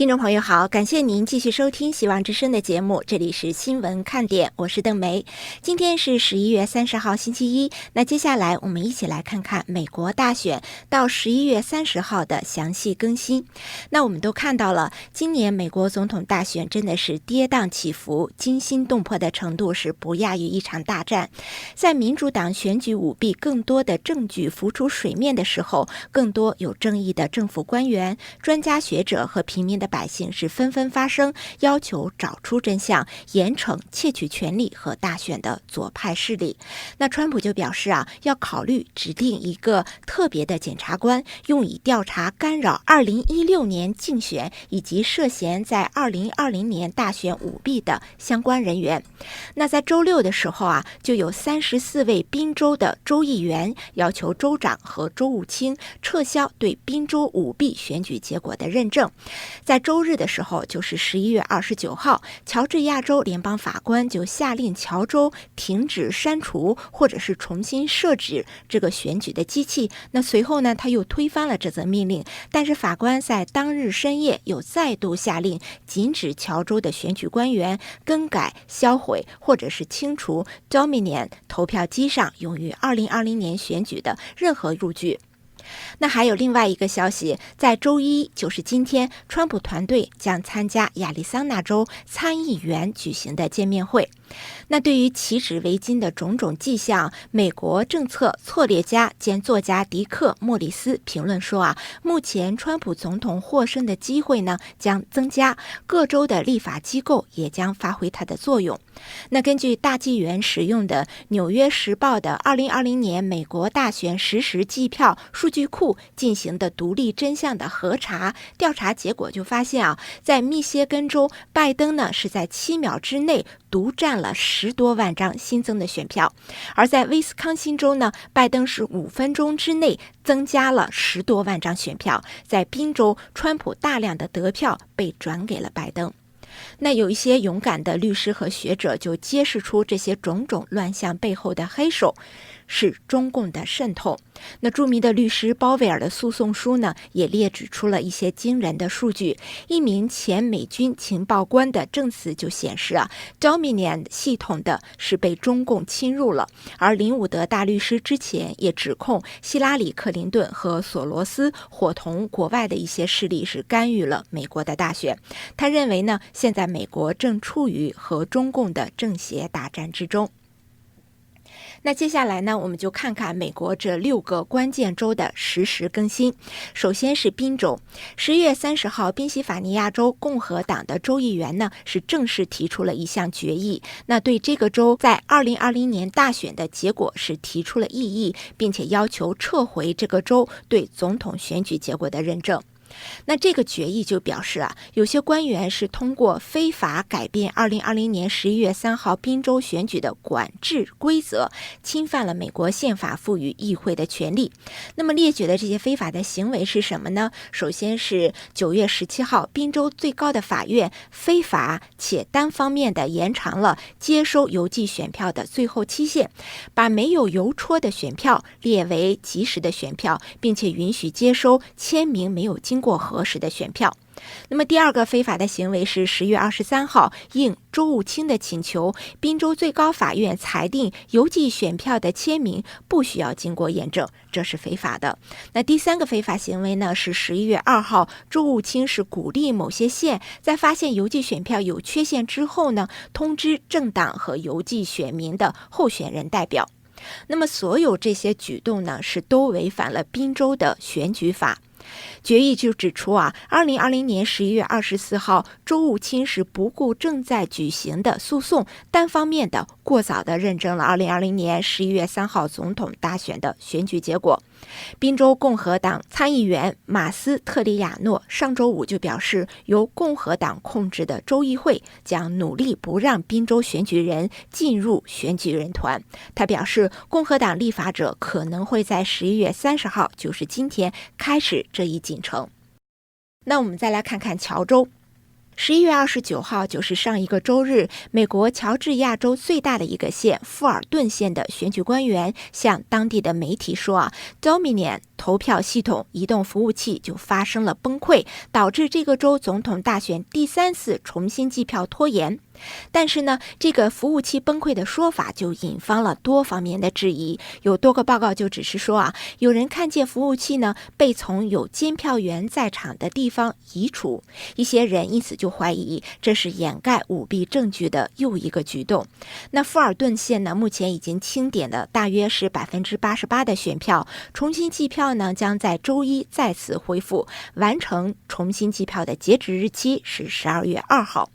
听众朋友好，感谢您继续收听希望之声的节目，这里是新闻看点，我是邓梅。今天是11月30号星期一，那接下来我们一起来看看美国大选到11月30号的详细更新。那我们都看到了，今年美国总统大选真的是跌宕起伏，惊心动魄的程度是不亚于一场大战。在民主党选举舞弊更多的证据浮出水面的时候，更多有争议的政府官员、专家学者和平民的百姓是纷纷发声，要求找出真相，严惩窃取权力和大选的左派势力。那川普就表示要考虑指定一个特别的检察官，用以调查干扰2016年竞选以及涉嫌在2020年大选舞弊的相关人员。那在周六的时候就有34位宾州的州议员要求州长和州务卿撤销对宾州舞弊选举结果的认证。在周日的时候，就是11月29号，乔治亚州联邦法官就下令乔州停止删除或者是重新设置这个选举的机器。那随后呢，他又推翻了这则命令，但是法官在当日深夜又再度下令禁止乔州的选举官员更改、销毁或者是清除 Dominion 投票机上用于2020年选举的任何数据。那还有另外一个消息，在周一，就是今天，川普团队将参加亚利桑那州参议员举行的见面会。那对于起止为今的种种迹象，美国政策策略家兼作家迪克·莫里斯评论说目前川普总统获胜的机会呢将增加，各州的立法机构也将发挥它的作用。那根据大纪元使用的《纽约时报》的2020年美国大选实时计票数据库进行的独立真相的核查调查结果就发现在密歇根州，拜登呢是在7秒之内独占了10多万张新增的选票，而在威斯康星州呢，拜登是5分钟之内增加了10多万张选票，在宾州，川普大量的得票被转给了拜登。那有一些勇敢的律师和学者就揭示出这些种种乱象背后的黑手是中共的渗透。那著名的律师鲍威尔的诉讼书呢，也列举出了一些惊人的数据。一名前美军情报官的证词就显示Dominion 系统的是被中共侵入了。而林伍德大律师之前也指控希拉里·克林顿和索罗斯伙同国外的一些势力是干预了美国的大选。他认为呢，现在美国正处于和中共的正邪大战之中。那接下来呢，我们就看看美国这6个关键州的实时更新。首先是宾州，10月30号，宾夕法尼亚州共和党的州议员呢是正式提出了一项决议，那对这个州在2020年大选的结果是提出了异议，并且要求撤回这个州对总统选举结果的认证。那这个决议就表示有些官员是通过非法改变2020年11月3号宾州选举的管制规则，侵犯了美国宪法赋予议会的权利。那么列举的这些非法的行为是什么呢？首先是9月17号，宾州最高的法院非法且单方面的延长了接收邮寄选票的最后期限，把没有邮戳的选票列为即时的选票，并且允许接收签名没有经过核实的选票。那么第二个非法的行为是10月23号，应州务卿的请求，宾州最高法院裁定邮寄选票的签名不需要经过验证，这是非法的。那第三个非法行为呢，是11月2号，州务卿是鼓励某些县在发现邮寄选票有缺陷之后呢，通知政党和邮寄选民的候选人代表。那么所有这些举动呢，是都违反了宾州的选举法。决议就指出2020年11月24号，州务卿是不顾正在举行的诉讼，单方面的过早的认证了2020年11月3号总统大选的选举结果。宾州共和党参议员马斯特里亚诺上周五就表示，由共和党控制的州议会将努力不让宾州选举人进入选举人团。他表示，共和党立法者可能会在11月30号，就是今天开始这一进程。那我们再来看看乔州。11月29号，就是上一个周日，美国乔治亚州最大的一个县富尔顿县的选举官员向当地的媒体说Dominion 投票系统移动服务器就发生了崩溃，导致这个州总统大选第3次重新计票拖延。但是呢，这个服务器崩溃的说法就引发了多方面的质疑。有多个报告就指示说有人看见服务器呢被从有监票员在场的地方移除，一些人因此就怀疑这是掩盖舞弊证据的又一个举动。那富尔顿县呢，目前已经清点了大约是88%的选票，重新计票呢将在周一再次恢复，完成重新计票的截止日期是12月2号。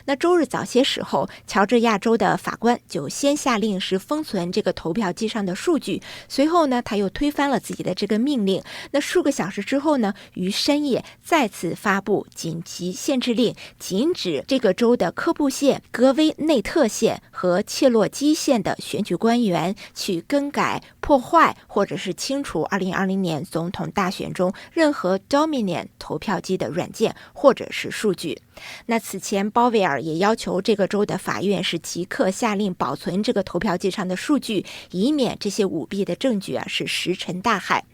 那周日早些时候，乔治亚州的法官就先下令是封存这个投票机上的数据，随后呢，他又推翻了自己的这个命令。那数个小时之后呢，于深夜再次发布紧急限制令，禁止这个州的科布县、格威内特县和切洛基县的选举官员去更改、破坏或者是清除2020年总统大选中任何 Dominion 投票机的软件或者是数据。那此前鲍威尔也要求这个州的法院是即刻下令保存这个投票机上的数据，以免这些舞弊的证据是石沉大海。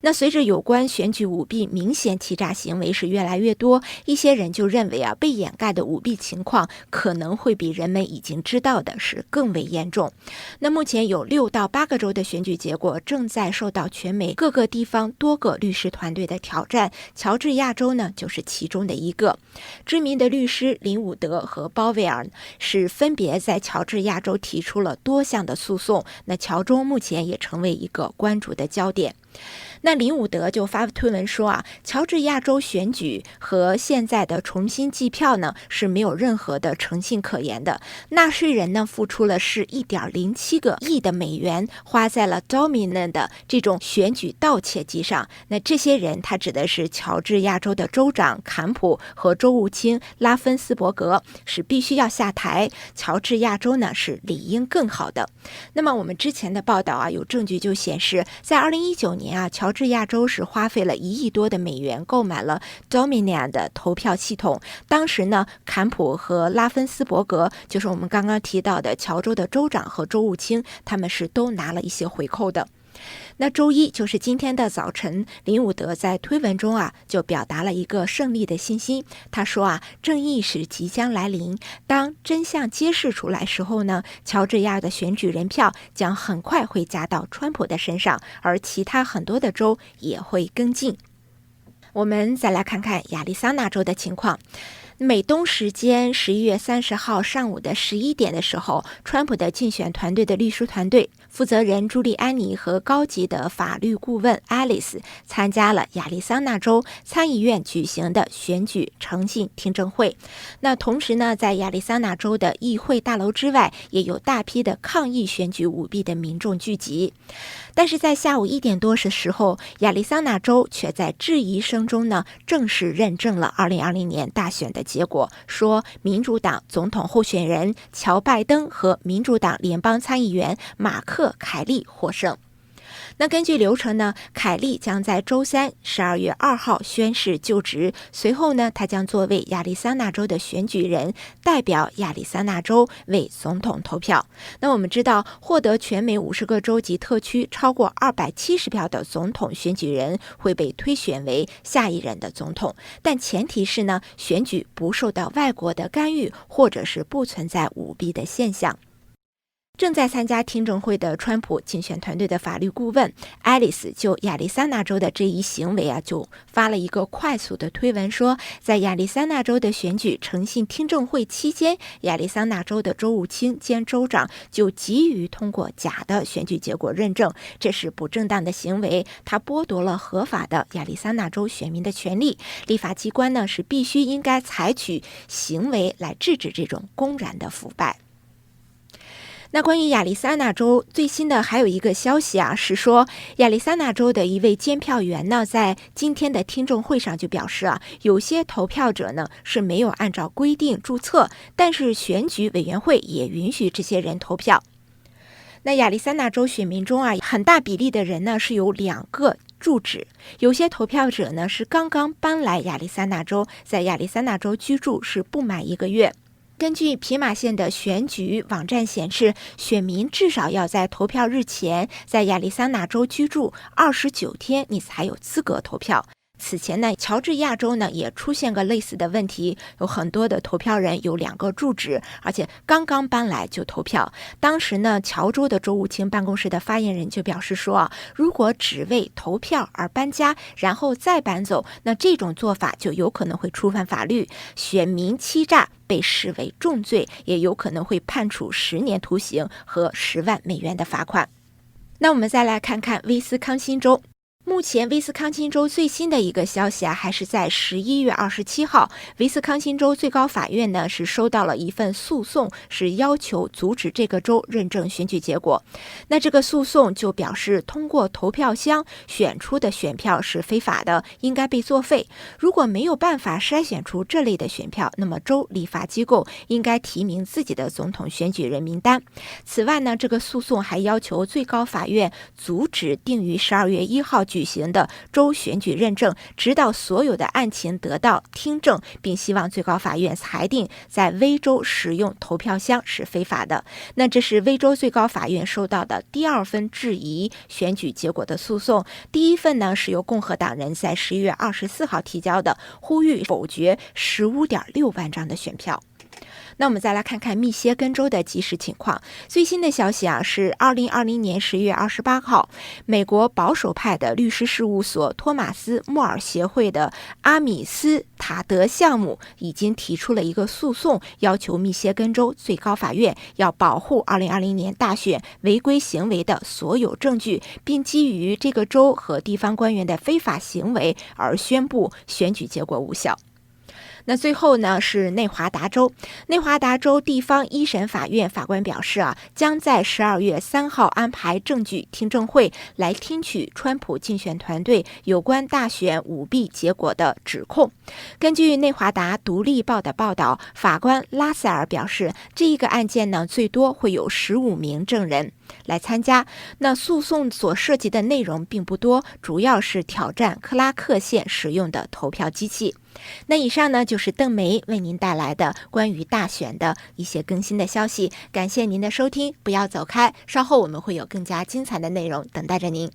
那随着有关选举舞弊明显欺诈行为是越来越多，一些人就认为被掩盖的舞弊情况可能会比人们已经知道的是更为严重。那目前有6到8个州的选举结果正在受到全美各个地方多个律师团队的挑战，乔治亚州呢就是其中的一个。知名的律师林伍德和鲍威尔是分别在乔治亚州提出了多项的诉讼，那乔州目前也成为一个关注的焦点。那林伍德就发推文说乔治亚州选举和现在的重新计票呢是没有任何的诚信可言的。纳税人呢付出了是1.07个亿的美元花在了 Dominion 的这种选举盗窃机上。那这些人他指的是乔治亚州的州长坎普和州务卿拉芬斯伯格是必须要下台，乔治亚州呢是理应更好的。那么我们之前的报道有证据就显示，在2019年乔治亚州是花费了1亿多的美元购买了 Dominion 的投票系统。当时呢，坎普和拉芬斯伯格就是我们刚刚提到的乔州的州长和州务卿，他们是都拿了一些回扣的。那周一就是今天的早晨，林伍德在推文中就表达了一个胜利的信心。他说正义是即将来临，当真相揭示出来时候呢，乔治亚的选举人票将很快会加到川普的身上，而其他很多的州也会跟进。我们再来看看亚利桑那州的情况。美东时间11月30号上午的11点的时候，川普的竞选团队的律师团队负责人朱利安尼和高级的法律顾问 Alice 参加了亚利桑那州参议院举行的选举诚信听证会。那同时呢，在亚利桑那州的议会大楼之外，也有大批的抗议选举舞弊的民众聚集。但是在下午1点多的时候，亚利桑那州却在质疑声中呢，正式认证了2020年大选的结果，说民主党总统候选人乔拜登和民主党联邦参议员马克凯利获胜。那根据流程呢，凯利将在周三12月2号宣誓就职，随后呢，他将作为亚利桑那州的选举人，代表亚利桑那州为总统投票。那我们知道，获得全美50个州及特区超过270票的总统选举人会被推选为下一任的总统，但前提是呢，选举不受到外国的干预，或者是不存在舞弊的现象。正在参加听证会的川普竞选团队的法律顾问 Alice 就亚利桑那州的这一行为就发了一个快速的推文说，在亚利桑那州的选举诚信听证会期间，亚利桑那州的州务卿兼州长就急于通过假的选举结果认证，这是不正当的行为，他剥夺了合法的亚利桑那州选民的权利。立法机关呢是必须应该采取行为来制止这种公然的腐败。那关于亚利桑那州最新的还有一个消息是说，亚利桑那州的一位监票员呢，在今天的听证会上就表示有些投票者呢是没有按照规定注册，但是选举委员会也允许这些人投票。那亚利桑那州选民中很大比例的人呢是有2个住址，有些投票者呢是刚刚搬来亚利桑那州，在亚利桑那州居住是不满1个月。根据皮马县的选举网站显示，选民至少要在投票日前在亚利桑那州居住29天，你才有资格投票。此前呢，乔治亚州呢也出现个类似的问题，有很多的投票人有2个住址，而且刚刚搬来就投票。当时呢，乔州的州务卿办公室的发言人就表示说，如果只为投票而搬家，然后再搬走，那这种做法就有可能会触犯法律，选民欺诈被视为重罪，也有可能会判处10年徒刑和10万美元的罚款。那我们再来看看威斯康辛州。目前威斯康辛州最新的一个消息还是在11月27号，威斯康辛州最高法院呢是收到了一份诉讼，是要求阻止这个州认证选举结果。那这个诉讼就表示，通过投票箱选出的选票是非法的，应该被作废。如果没有办法筛选出这类的选票，那么州立法机构应该提名自己的总统选举人名单。此外呢，这个诉讼还要求最高法院阻止定于12月1号举行的州选举认证，直到所有的案情得到听证，并希望最高法院裁定在威州使用投票箱是非法的。那这是威州最高法院收到的第2份质疑选举结果的诉讼。第一份呢是由共和党人在11月24号提交的，呼吁否决15.6万张的选票。那我们再来看看密歇根州的即时情况。最新的消息是2020年11月28号，美国保守派的律师事务所托马斯·莫尔协会的阿米斯塔德项目已经提出了一个诉讼，要求密歇根州最高法院要保护2020年大选违规行为的所有证据，并基于这个州和地方官员的非法行为而宣布选举结果无效。那最后呢是内华达州。内华达州地方一审法院法官表示将在12月3号安排证据听证会，来听取川普竞选团队有关大选舞弊结果的指控。根据内华达独立报的报道，法官拉塞尔表示，这一个案件呢最多会有15名证人来参加。那诉讼所涉及的内容并不多，主要是挑战克拉克县使用的投票机器。那以上呢就是邓梅为您带来的关于大选的一些更新的消息，感谢您的收听，不要走开，稍后我们会有更加精彩的内容等待着您。